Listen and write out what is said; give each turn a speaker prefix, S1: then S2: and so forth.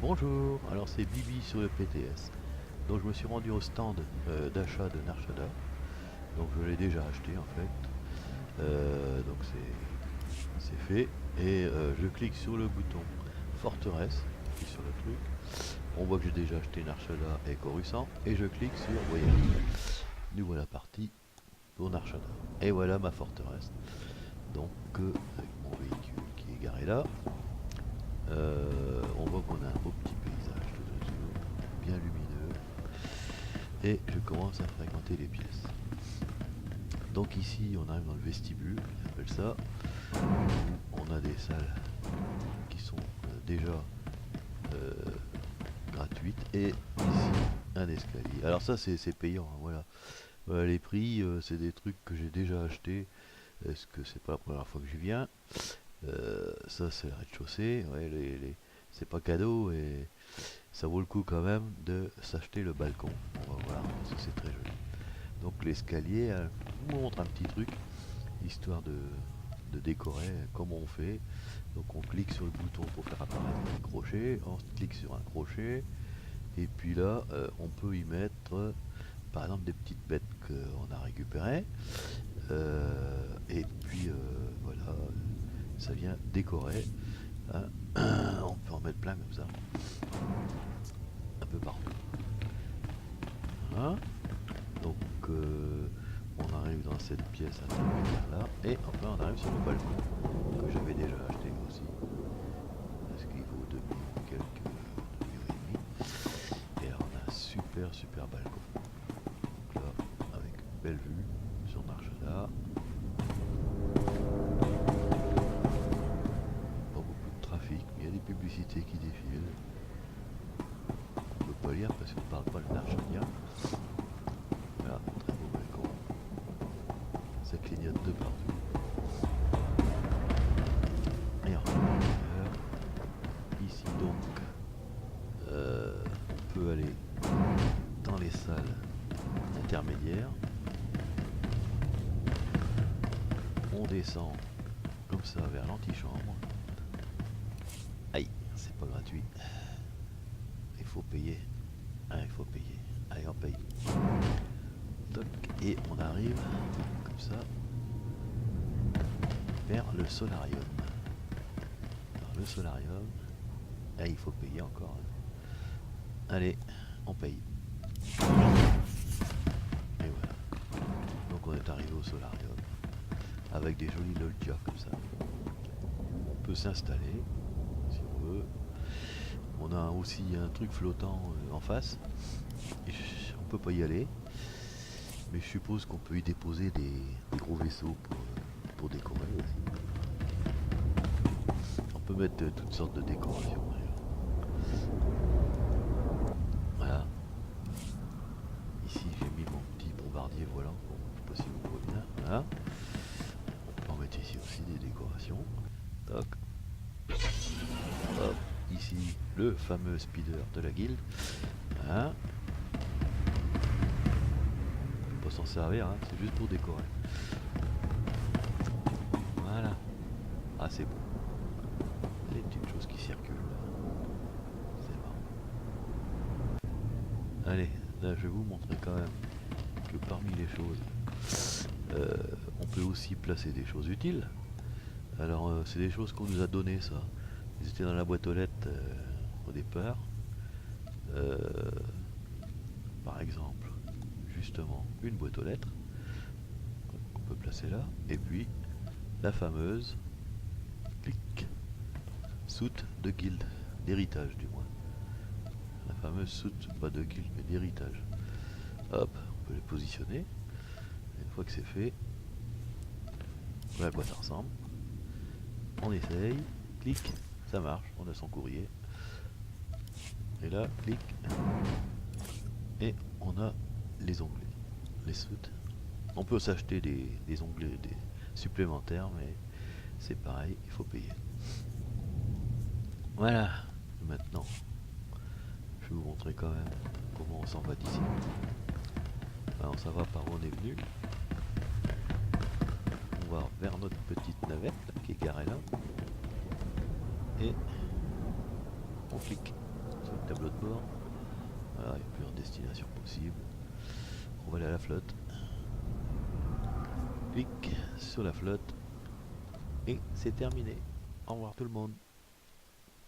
S1: Bonjour, alors c'est Bibi sur le PTS. Donc je me suis rendu au stand d'achat de Narshada. Donc je l'ai déjà acheté en fait. Donc c'est fait. Et je clique sur le bouton forteresse, je clique sur le truc. On voit que j'ai déjà acheté Narshada et Coruscant. Et je clique sur voyage. Nous voilà partis pour Narshada. Et voilà ma forteresse. Donc avec mon véhicule qui est garé là. On voit qu'on a un beau petit paysage tout autour, bien lumineux. Et je commence à fréquenter les pièces. Donc ici on arrive dans le vestibule, on appelle ça, où on a des salles qui sont déjà euh, gratuites, et ici un escalier. Alors ça c'est payant, hein, voilà. Voilà les prix, c'est des trucs que j'ai déjà achetés, est-ce que c'est pas la première fois que j'y viens. Ça c'est le rez-de-chaussée, ouais, c'est pas cadeau, et ça vaut le coup quand même de s'acheter le balcon. On va voir, parce que c'est très joli. Donc l'escalier, je vous montre un petit truc, histoire de décorer comment on fait. Donc on clique sur le bouton pour faire apparaître un crochet, on clique sur un crochet, et puis là on peut y mettre par exemple des petites bêtes qu'on a récupérées. Et puis voilà, ça vient décorer, hein. On peut en mettre plein comme ça, un peu partout. Voilà. Donc on arrive dans cette pièce intermédiaire là, et enfin on arrive sur le balcon que j'avais déjà acheté aussi, parce qu'il vaut 2000 quelques 2000 et alors on a un super balcon. Donc là, avec une belle vue sur Narshada, pas beaucoup de trafic, mais il y a des publicités qui défilent. On peut pas lire parce qu'on parle pas le narshadien. Voilà, très beau balcon, ça clignote de partout. Et enfin, ici donc, on peut aller dans les salles intermédiaires. On descend comme ça vers l'antichambre. Aïe, c'est pas gratuit. Il faut payer. Ah, il faut payer. Allez, on paye. Toc. Et on arrive comme ça vers le solarium. Alors, le solarium. Ah, il faut payer encore. Allez, on paye. Et voilà. Donc on est arrivé au solarium, avec des jolis loggias comme ça. On peut s'installer si on veut. On a aussi un truc flottant en face. Et on peut pas y aller, mais je suppose qu'on peut y déposer des gros vaisseaux pour décorer aussi. On peut mettre toutes sortes de décorations d'ailleurs. Voilà. Ici j'ai mis mon petit bombardier volant. Bon, je sais pas si vous voyez bien. Voilà. On peut en mettre ici aussi des décorations. Toc. Hop. Ici le fameux speeder de la guilde. Voilà. On peut pas s'en servir, hein, c'est juste pour décorer. Voilà. Ah, c'est beau. Les petites choses qui circulent. C'est marrant. Allez, là je vais vous montrer quand même que parmi les choses, on peut aussi placer des choses utiles. Alors c'est des choses qu'on nous a données, ça. Ils étaient dans la boîte aux lettres au départ. Euh, Par exemple, justement, une boîte aux lettres qu'on peut placer là. Et puis la fameuse clic, soute de guilde, d'héritage du moins. La fameuse soute, pas de guilde mais d'héritage. Hop, on peut les positionner. Et une fois que c'est fait, voilà à quoi ça ressemble. On essaye, clic, ça marche, on a son courrier. Et là, clic, et on a les onglets, les soutes. On peut s'acheter des onglets supplémentaires, mais c'est pareil, il faut payer. Voilà, maintenant, je vais vous montrer quand même comment on s'en va d'ici. Alors ça va par où on est venu. On va vers notre petite navette là, qui est garée là. Et on clique. tableau de bord. Voilà, il n'y a plus en destination possible. On va aller à la flotte. Clic sur la flotte. Et c'est terminé. Au revoir tout le monde.